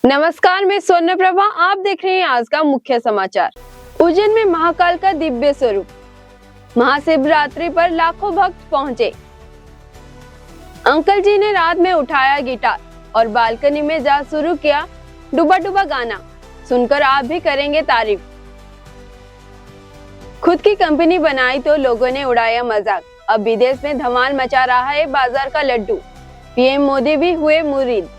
नमस्कार, मैं सोना प्रभा। आप देख रहे हैं आज का मुख्य समाचार। उज्जैन में महाकाल का दिव्य स्वरूप, महाशिवरात्रि पर लाखों भक्त पहुंचे। अंकल जी ने रात में उठाया गिटार और बालकनी में जा शुरू किया डूबा डूबा गाना। सुनकर आप भी करेंगे तारीफ। खुद की कंपनी बनाई तो लोगों ने उड़ाया मजाक। अब विदेश में धमाल मचा रहा है बाजार का लड्डू। पीएम मोदी भी हुए मुरीद।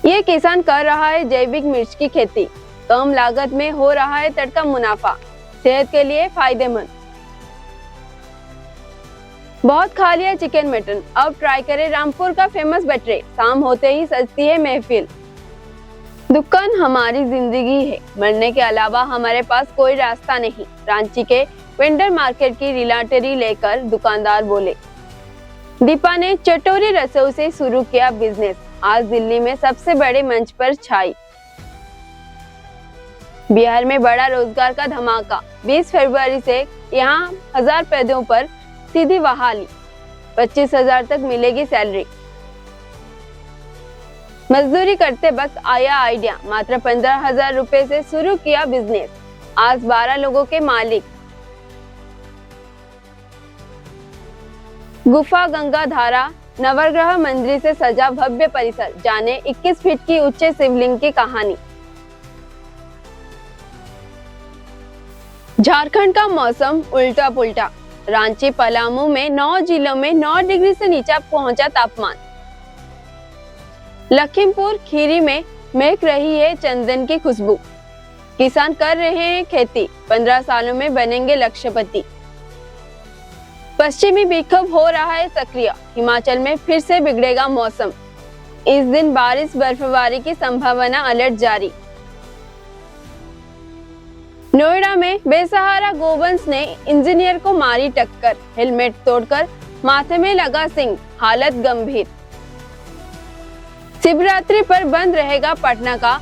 ये किसान कर रहा है जैविक मिर्च की खेती। कम लागत में हो रहा है तड़का मुनाफा, सेहत के लिए फायदेमंद। बहुत खा लिया चिकन मटन, अब ट्राई करें रामपुर का फेमस बटरे। शाम होते ही सजती है महफिल। दुकान हमारी जिंदगी है, मरने के अलावा हमारे पास कोई रास्ता नहीं। रांची के वेंडर मार्केट की रिलाटरी लेकर दुकानदार बोले। दीपा ने चटोरी रसों से शुरू किया बिजनेस। आज दिल्ली में सबसे बड़े मंच पर छाई। बिहार में बड़ा रोजगार का धमाका। 20 फरवरी से यहां 1000 पदों पर सीधी बहाली। 25,000 तक मिलेगी सैलरी। मजदूरी करते वक्त आया आइडिया। मात्र 15,000 रुपए से शुरू किया बिजनेस। आज 12 लोगों के मालिक। गुफा गंगा धारा नवग्रह मंदिर से सजा भव्य परिसर। जाने 21 फीट की उच्च शिवलिंग की कहानी। झारखंड का मौसम उल्टा पुल्टा। रांची पलामू में 9 जिलों में 9 डिग्री से नीचे पहुंचा तापमान। लखीमपुर खीरी में महक रही है चंदन की खुशबू। किसान कर रहे हैं खेती, 15 सालों में बनेंगे लक्षपति। पश्चिमी विक्षोभ हो रहा है सक्रिय। हिमाचल में फिर से बिगड़ेगा मौसम। इस दिन बारिश बर्फबारी की संभावना, अलर्ट जारी। नोएडा में बेसहारा गोवंश ने इंजीनियर को मारी टक्कर। हेलमेट तोड़कर माथे में लगा सिंह, हालत गंभीर। शिवरात्रि पर बंद रहेगा पटना का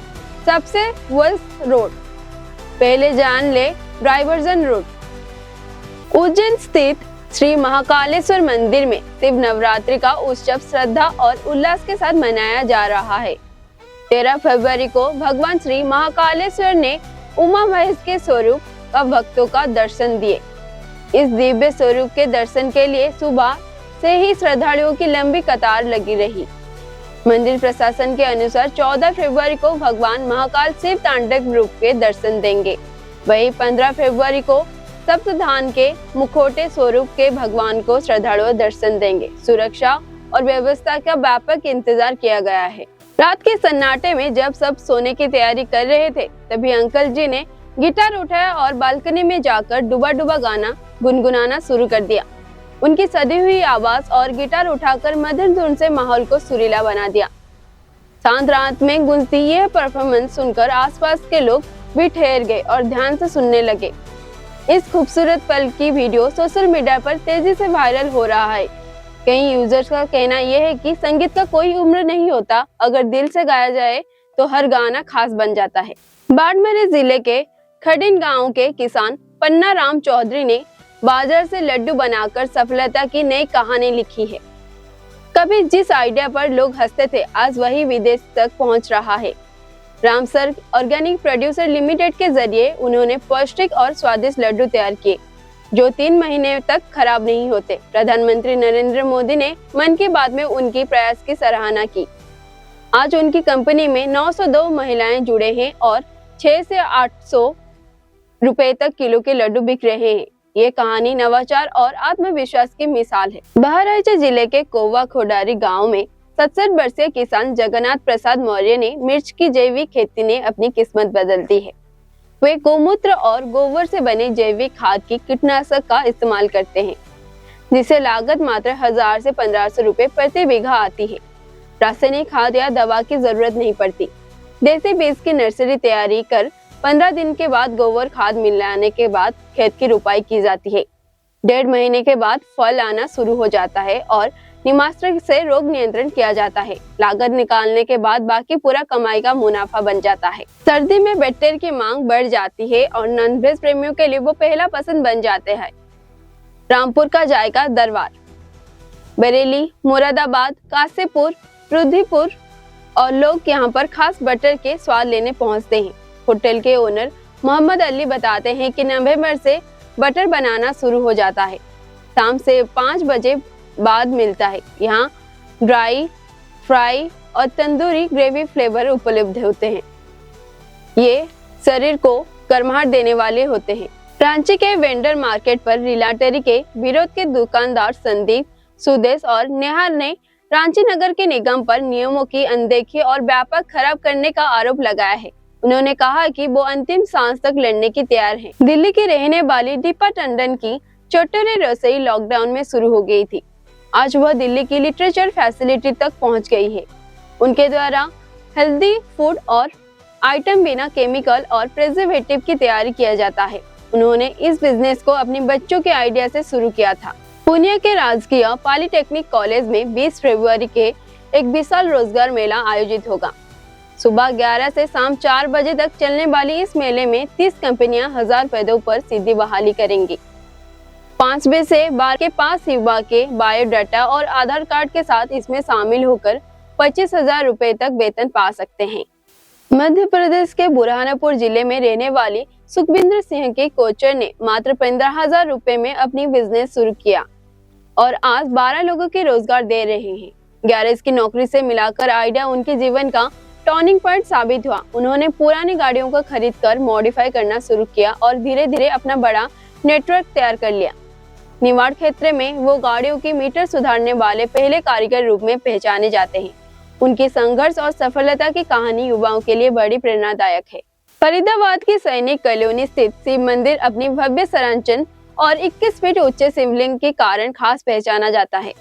सबसे व्यस्त रोड। पहले जान ले डाइवर्जन रूट। उज्जैन स्थित श्री महाकालेश्वर मंदिर में शिव नवरात्रि का उत्सव श्रद्धा और उल्लास के साथ मनाया जा रहा है। 13 फरवरी को भगवान श्री महाकालेश्वर ने उमा महेश के स्वरूप का भक्तों का दर्शन दिए। इस दिव्य स्वरूप के दर्शन के लिए सुबह से ही श्रद्धालुओं की लंबी कतार लगी रही। मंदिर प्रशासन के अनुसार 14 फरवरी को भगवान महाकाल शिव तांडव रूप के दर्शन देंगे। वहीं 15 फरवरी को सप्तधान के मुखौटे स्वरूप के भगवान को श्रद्धालु दर्शन देंगे। सुरक्षा और व्यवस्था का व्यापक इंतजार किया गया है। रात के सन्नाटे में जब सब सोने की तैयारी कर रहे थे, तभी अंकल जी ने गिटार उठाया और बालकनी में जाकर डूबा डूबा गाना गुनगुनाना शुरू कर दिया। उनकी सदी हुई आवाज और गिटार उठाकर मधुर धुन से माहौल को सुरीला बना दिया। शांत रात में गूंजती यह परफॉर्मेंस सुनकर आसपास के लोग भी ठहर गए और ध्यान से सुनने लगे। इस खूबसूरत पल की वीडियो सोशल मीडिया पर तेजी से वायरल हो रहा है। कई यूजर्स का कहना यह है कि संगीत का कोई उम्र नहीं होता, अगर दिल से गाया जाए तो हर गाना खास बन जाता है। बाड़मेर जिले के खडिन गांव के किसान पन्ना राम चौधरी ने बाजार से लड्डू बनाकर सफलता की नई कहानी लिखी है। कभी जिस आइडिया पर लोग हंसते थे, आज वही विदेश तक पहुंच रहा है। रामसर्ग ऑर्गेनिक प्रोड्यूसर लिमिटेड के जरिए उन्होंने पौष्टिक और स्वादिष्ट लड्डू तैयार किए, जो 3 महीने तक खराब नहीं होते। प्रधानमंत्री नरेंद्र मोदी ने मन की बात में उनकी प्रयास की सराहना की। आज उनकी कंपनी में 902 महिलाएं जुड़े हैं और 600 से 800 रुपए तक किलो के लड्डू बिक रहे हैं। ये कहानी नवाचार और आत्मविश्वास की मिसाल है। बहराइच जिले के कोवा खोडारी गाँव में 67 वर्षीय किसान जगन्नाथ प्रसाद मौर्य ने मिर्च की जैविक खेती ने अपनी किस्मत बदल दी है। वे गोमूत्र और गोबर से बने जैविक खाद की कीटनाशक का इस्तेमाल करते हैं, जिसे लागत मात्र 1000 से 1500 रुपए प्रति बीघा आती है। रासायनिक खाद या दवा की जरूरत नहीं पड़ती। देसी बीज की नर्सरी तैयारी कर 15 दिन के बाद गोबर खाद मिलाने के बाद खेत की रुपाई की जाती है। 1.5 महीने के बाद फल आना शुरू हो जाता है और निमास्त्र से रोग नियंत्रण किया जाता है। लागत निकालने के बाद बाकी पूरा कमाई का मुनाफा बन जाता है। सर्दी में बेटर की मांग बढ़ जाती है और नॉनवेज प्रेमियों के लिए वो पहला पसंद बन जाते हैं। रामपुर का जायका दरबार। बरेली, मुरादाबाद, कासेपुर, रुधिपुर, और लोग यहाँ पर खास बटर के स्वाद लेने पहुँचते हैं। होटल के ओनर मोहम्मद अली बताते हैं कि नवंबर से बटर बनाना शुरू हो जाता है, शाम से 5 बजे बाद मिलता है। यहाँ ड्राई, फ्राई और तंदूरी ग्रेवी फ्लेवर उपलब्ध होते हैं। ये शरीर को गर्माहट देने वाले होते हैं। रांची के वेंडर मार्केट पर रिलाटरी के विरोध के दुकानदार संदीप, सुदेश और नेहार ने रांची नगर के निगम पर नियमों की अनदेखी और व्यापक खराब करने का आरोप लगाया है। उन्होंने कहा कि वो अंतिम सांस तक लड़ने की तैयार हैं। दिल्ली की रहने वाली दीपा टंडन की चटोरे रसोई लॉकडाउन में शुरू हो गई थी। आज वह दिल्ली की लिटरेचर फैसिलिटी तक पहुंच गई है। उनके द्वारा हेल्दी फूड और आइटम बिना केमिकल और प्रिजर्वेटिव की तैयारी किया जाता है। उन्होंने इस बिजनेस को अपने बच्चों के आइडिया से शुरू किया था। पुणे के राजकीय पॉलिटेक्निक कॉलेज में 20 फरवरी के एक विशाल रोजगार मेला आयोजित होगा। सुबह 11 से शाम 4 बजे तक चलने वाली इस मेले में 30 कंपनियां 1000 पदों पर सीधी बहाली करेंगी। 5 से 12 के पास युवा के बायोडाटा और आधार कार्ड के साथ इसमें शामिल होकर 25,000 रुपए तक वेतन पा सकते हैं। मध्य प्रदेश के बुरहानपुर जिले में रहने वाली सुखविंदर सिंह के कोचर ने मात्र 15,000 रुपए में अपनी बिजनेस शुरू किया और आज 12 लोगों के रोजगार दे रहे हैं। गैरेज की नौकरी से मिलाकर आइडिया उनके जीवन का टर्निंग पॉइंट साबित हुआ। उन्होंने पुरानी गाड़ियों को खरीदकर मॉडिफाई करना शुरू किया और धीरे धीरे अपना बड़ा नेटवर्क तैयार कर लिया। निवाड़ क्षेत्र में वो गाड़ियों की मीटर सुधारने वाले पहले कारीगर रूप में पहचाने जाते हैं। उनकी संघर्ष और सफलता की कहानी युवाओं के लिए बड़ी प्रेरणादायक है। फरीदाबाद की सैनिक कॉलोनी स्थित शिव मंदिर अपनी भव्य संरचना और 21 फीट ऊंचे शिवलिंग के कारण खास पहचाना जाता है।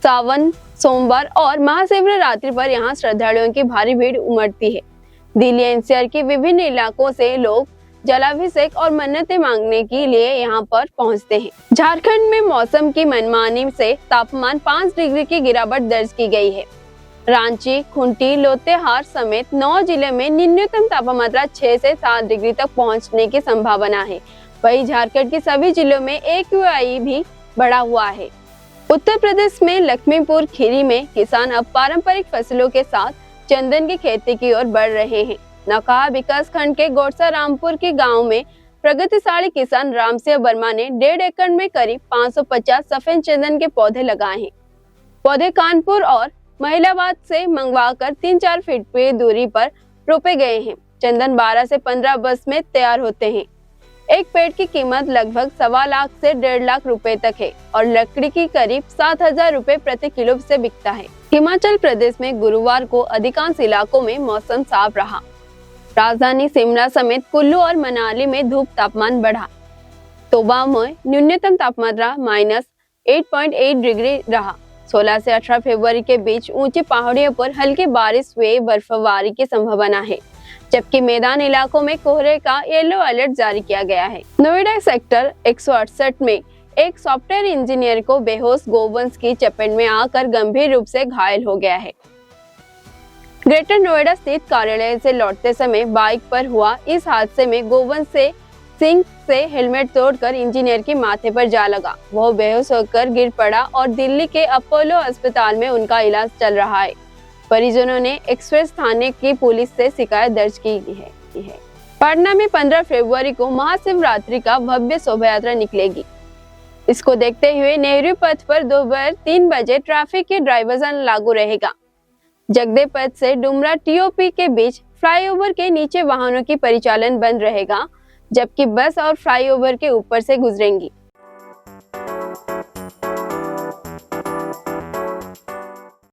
सावन, सोमवार और महाशिवरात्रि पर यहाँ श्रद्धालुओं की भारी भीड़ उमड़ती है। दिल्ली एनसीआर के विभिन्न इलाकों से लोग जलाभिषेक और मन्नतें मांगने के लिए यहाँ पर पहुँचते हैं। झारखंड में मौसम की मनमानी से तापमान 5 डिग्री की गिरावट दर्ज की गई है। रांची, खूंटी, लातेहार समेत 9 जिले में न्यूनतम तापमात्रा 6 से 7 डिग्री तक पहुंचने की संभावना है। वहीं झारखंड के सभी जिलों में AQI भी बढ़ा हुआ है। उत्तर प्रदेश में लक्ष्मीपुर खीरी में किसान अब पारंपरिक फसलों के साथ चंदन की खेती की ओर बढ़ रहे हैं। नौकाहा विकास खंड के गोरसा रामपुर के गाँव में प्रगतिशाली किसान रामसिंह वर्मा ने 1.5 एकड़ में करीब 550 सफेद चंदन के पौधे लगाए हैं। पौधे कानपुर और महिलाबाद से मंगवाकर 3-4 फीट की दूरी पर रोपे गए हैं। चंदन 12 से 15 वर्ष में तैयार होते हैं। एक पेड़ की कीमत लगभग 1.25 लाख से 1.5 लाख रुपए तक है और लकड़ी की करीब 7,000 रुपए प्रति किलो से बिकता है। हिमाचल प्रदेश में गुरुवार को अधिकांश इलाकों में मौसम साफ रहा। राजधानी शिमला समेत कुल्लू और मनाली में धूप तापमान बढ़ा। तोबा में न्यूनतम तापमात्रा -8.8 डिग्री रहा। 16 से 18 फरवरी के बीच ऊंची पहाड़ियों पर हल्की बारिश हुए बर्फबारी की संभावना है, जबकि मैदान इलाकों में कोहरे का येलो अलर्ट जारी किया गया है। नोएडा सेक्टर 168 में एक सॉफ्टवेयर इंजीनियर को बेहोश गोवंश की चपेट में आकर गंभीर रूप से घायल हो गया है। ग्रेटर नोएडा स्थित कार्यालय से लौटते समय बाइक पर हुआ इस हादसे में गोवंश से सिंह से हेलमेट तोड़कर इंजीनियर के माथे पर जा लगा। वह बेहोश होकर गिर पड़ा और दिल्ली के अपोलो अस्पताल में उनका इलाज चल रहा है। परिजनों ने एक्सप्रेस थाने की पुलिस से शिकायत दर्ज की है। पटना में 15 फरवरी को महाशिवरात्रि का भव्य शोभा यात्रा निकलेगी। इसको देखते हुए नेहरू पथ पर दोपहर 3 बजे ट्रैफिक के डाइवर्जन लागू रहेगा। जगदेव पथ से डुमरा TOP के बीच फ्लाईओवर के नीचे वाहनों की परिचालन बंद रहेगा, जबकि बस और फ्लाईओवर के ऊपर से गुजरेंगी।